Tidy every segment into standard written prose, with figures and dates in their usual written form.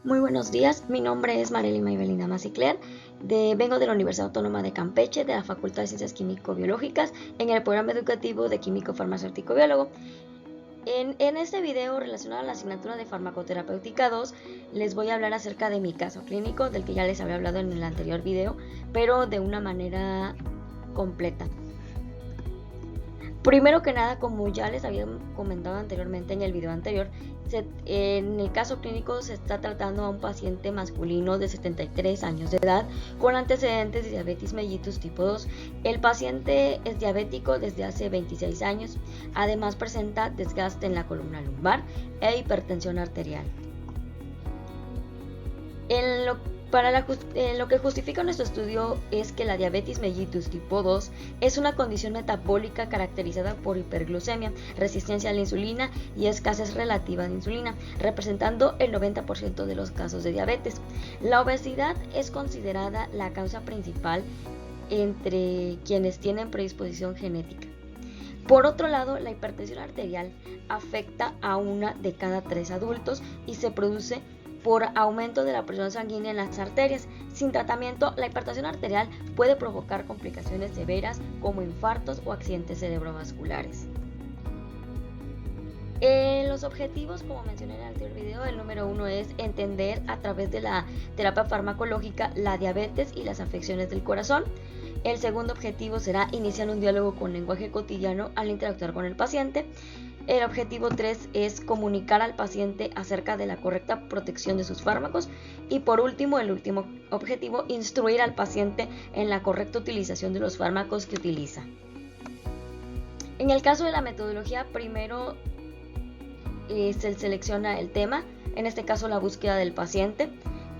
Muy buenos días, mi nombre es Marely Maybelina Macicler, vengo de la Universidad Autónoma de Campeche, de la Facultad de Ciencias Químico-Biológicas, en el programa educativo de Químico Farmacéutico Biólogo. En este video relacionado a la asignatura de Farmacoterapéutica 2, les voy a hablar acerca de mi caso clínico, del que ya les había hablado en el anterior video, pero de una manera completa. Primero que nada, como ya les había comentado anteriormente en el video anterior, en el caso clínico se está tratando a un paciente masculino de 73 años de edad con antecedentes de diabetes mellitus tipo 2. El paciente es diabético desde hace 26 años, además presenta desgaste en la columna lumbar e hipertensión arterial. Lo que justifica nuestro estudio es que la diabetes mellitus tipo 2 es una condición metabólica caracterizada por hiperglucemia, resistencia a la insulina y escasez relativa de insulina, representando el 90% de los casos de diabetes. La obesidad es considerada la causa principal entre quienes tienen predisposición genética. Por otro lado, la hipertensión arterial afecta a 1 de cada 3 adultos y se produce por aumento de la presión sanguínea en las arterias. Sin tratamiento, la hipertensión arterial puede provocar complicaciones severas como infartos o accidentes cerebrovasculares. Los objetivos, como mencioné en el anterior video, el número 1 es entender a través de la terapia farmacológica la diabetes y las afecciones del corazón. El segundo objetivo será iniciar un diálogo con lenguaje cotidiano al interactuar con el paciente. El objetivo 3 es comunicar al paciente acerca de la correcta protección de sus fármacos. Y por último, el último objetivo, instruir al paciente en la correcta utilización de los fármacos que utiliza. En el caso de la metodología, primero se selecciona el tema, en este caso la búsqueda del paciente,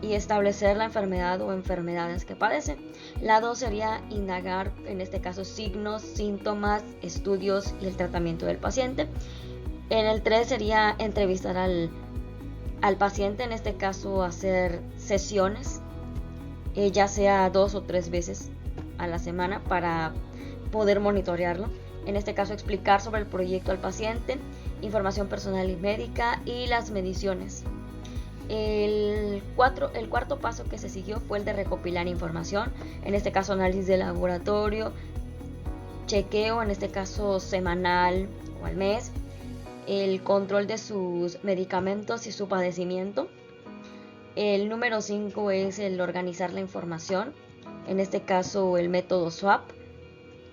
y establecer la enfermedad o enfermedades que padece. La 2 sería indagar, en este caso, signos, síntomas, estudios y el tratamiento del paciente. En el 3 sería entrevistar al paciente, en este caso hacer sesiones, ya sea 2 o 3 veces a la semana para poder monitorearlo. En este caso, explicar sobre el proyecto al paciente, información personal y médica y las mediciones. El cuarto paso que se siguió fue el de recopilar información, en este caso análisis de laboratorio, chequeo, en este caso semanal o al mes, el control de sus medicamentos y su padecimiento. El número 5 es el organizar la información, en este caso el método SWAP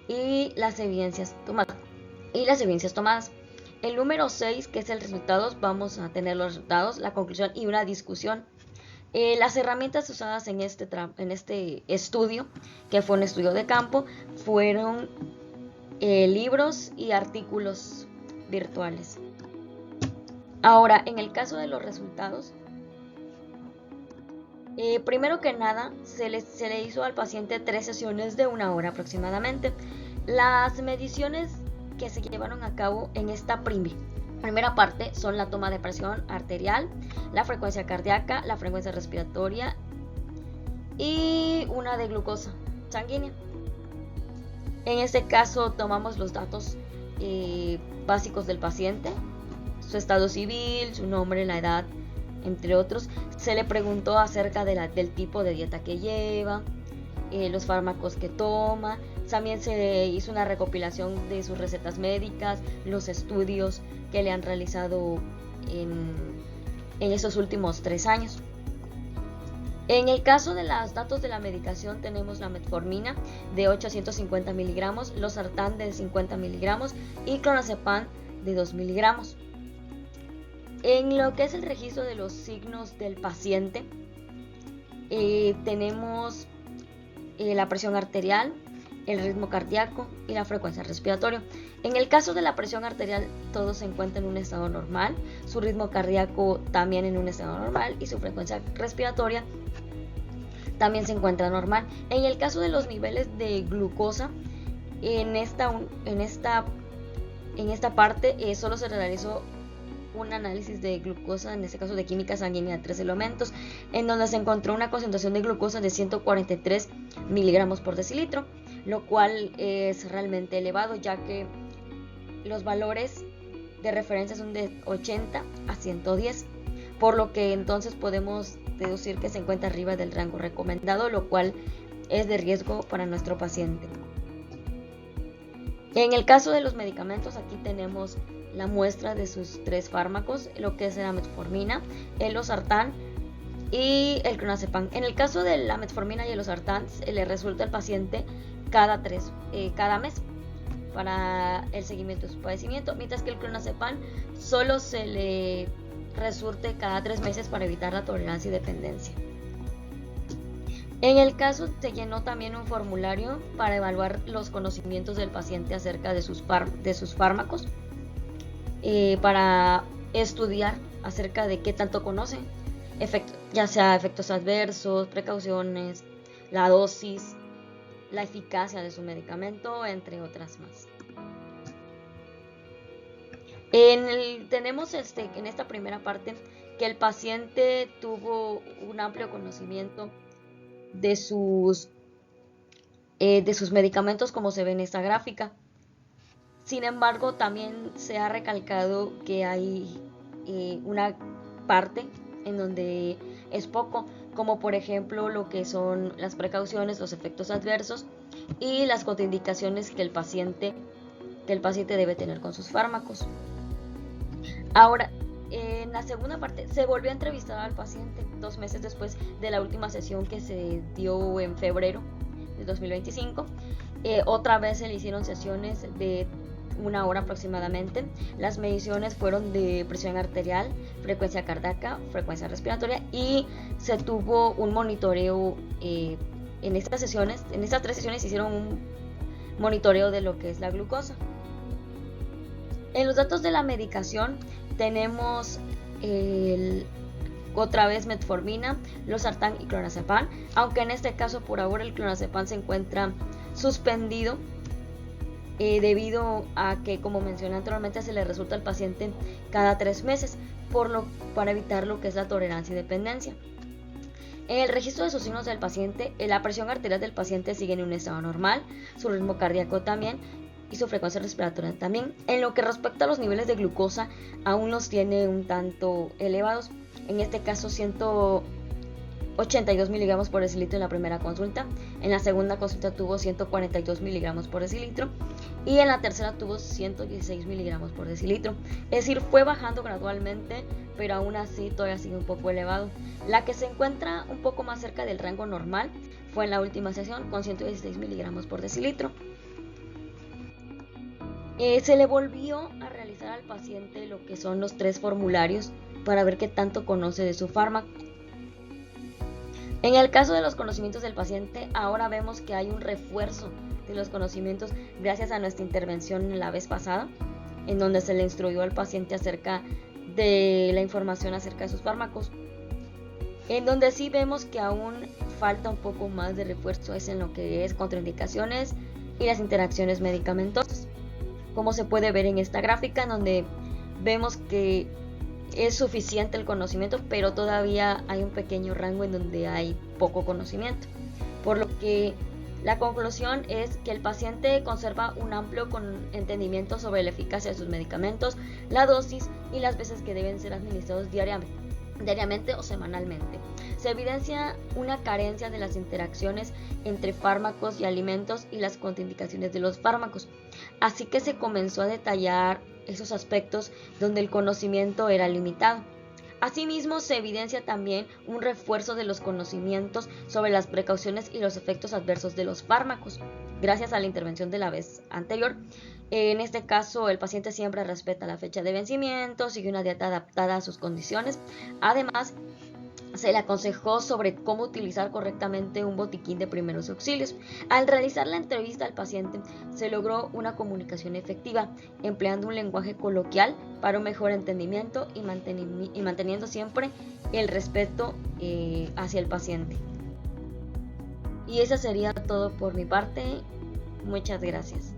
y las evidencias tomadas. El número 6, que es el resultados, vamos a tener los resultados, la conclusión y una discusión. Las herramientas usadas en este estudio, que fue un estudio de campo, fueron libros y artículos virtuales. Ahora, en el caso de los resultados, primero que nada, se le hizo al paciente 3 sesiones de 1 hora aproximadamente. Las mediciones que se llevaron a cabo en esta primera parte son la toma de presión arterial, la frecuencia cardíaca, la frecuencia respiratoria y una de glucosa sanguínea. En este caso tomamos los datos básicos del paciente, su estado civil, su nombre, la edad, entre otros. Se le preguntó acerca del tipo de dieta que lleva, los fármacos que toma. También se hizo una recopilación de sus recetas médicas, los estudios que le han realizado en estos últimos 3 años. En el caso de los datos de la medicación, tenemos la metformina de 850 miligramos, losartán de 50 miligramos y clonazepam de 2 miligramos. En lo que es el registro de los signos del paciente, tenemos la presión arterial, el ritmo cardíaco y la frecuencia respiratoria. En el caso de la presión arterial, todo se encuentra en un estado normal, su ritmo cardíaco también en un estado normal y su frecuencia respiratoria también se encuentra normal. En el caso de los niveles de glucosa, en esta parte solo se realizó un análisis de glucosa, en este caso de química sanguínea de 3 elementos, en donde se encontró una concentración de glucosa de 143 miligramos por decilitro, lo cual es realmente elevado, ya que los valores de referencia son de 80 a 110. por lo que entonces podemos deducir que se encuentra arriba del rango recomendado, lo cual es de riesgo para nuestro paciente. En el caso de los medicamentos, aquí tenemos la muestra de sus 3 fármacos, lo que es la metformina, el losartán y el clonazepam. En el caso de la metformina y el losartán, le resulta al paciente cada mes para el seguimiento de su padecimiento, mientras que el clonazepam solo se le resurte cada 3 meses para evitar la tolerancia y dependencia. En el caso se llenó también un formulario para evaluar los conocimientos del paciente acerca de sus fármacos, para estudiar acerca de qué tanto conoce, ya sea efectos adversos, precauciones, la dosis, la eficacia de su medicamento, entre otras más. Tenemos en esta primera parte que el paciente tuvo un amplio conocimiento de sus medicamentos, como se ve en esta gráfica. Sin embargo, también se ha recalcado que hay una parte en donde es poco, como por ejemplo lo que son las precauciones, los efectos adversos y las contraindicaciones que el paciente debe tener con sus fármacos. Ahora, en la segunda parte se volvió a entrevistar al paciente 2 meses después de la última sesión que se dio en febrero de 2025. Otra vez se le hicieron sesiones de 1 hora aproximadamente. Las mediciones fueron de presión arterial, frecuencia cardíaca, frecuencia respiratoria, y se tuvo un monitoreo en estas 3 sesiones. Hicieron un monitoreo de lo que es la glucosa. En los datos de la medicación tenemos otra vez metformina, losartán y clonazepam, aunque en este caso por ahora el clonazepam se encuentra suspendido debido a que, como mencioné anteriormente, se le resulta al paciente cada 3 meses para evitar lo que es la tolerancia y dependencia. En el registro de sus signos del paciente, la presión arterial del paciente sigue en un estado normal, su ritmo cardíaco también y su frecuencia respiratoria también. En lo que respecta a los niveles de glucosa, aún los tiene un tanto elevados, en este caso 182 miligramos por decilitro en la primera consulta, en la segunda consulta tuvo 142 miligramos por decilitro y en la tercera tuvo 116 miligramos por decilitro. Es decir, fue bajando gradualmente, pero aún así todavía sigue un poco elevado. La que se encuentra un poco más cerca del rango normal fue en la última sesión con 116 miligramos por decilitro. Se le volvió a realizar al paciente lo que son los 3 formularios para ver qué tanto conoce de su fármaco. En el caso de los conocimientos del paciente, ahora vemos que hay un refuerzo de los conocimientos gracias a nuestra intervención la vez pasada, en donde se le instruyó al paciente acerca de la información acerca de sus fármacos. En donde sí vemos que aún falta un poco más de refuerzo es en lo que es contraindicaciones y las interacciones medicamentosas, como se puede ver en esta gráfica, en donde vemos que es suficiente el conocimiento, pero todavía hay un pequeño rango en donde hay poco conocimiento, por lo que la conclusión es que el paciente conserva un amplio entendimiento sobre la eficacia de sus medicamentos, la dosis y las veces que deben ser administrados diariamente o semanalmente. Se evidencia una carencia de las interacciones entre fármacos y alimentos y las contraindicaciones de los fármacos, así que se comenzó a detallar esos aspectos donde el conocimiento era limitado. Asimismo, se evidencia también un refuerzo de los conocimientos sobre las precauciones y los efectos adversos de los fármacos, gracias a la intervención de la vez anterior. En este caso, el paciente siempre respeta la fecha de vencimiento, sigue una dieta adaptada a sus condiciones. Además, se le aconsejó sobre cómo utilizar correctamente un botiquín de primeros auxilios. Al realizar la entrevista al paciente, se logró una comunicación efectiva, empleando un lenguaje coloquial para un mejor entendimiento y manteniendo siempre el respeto hacia el paciente. Y eso sería todo por mi parte. Muchas gracias.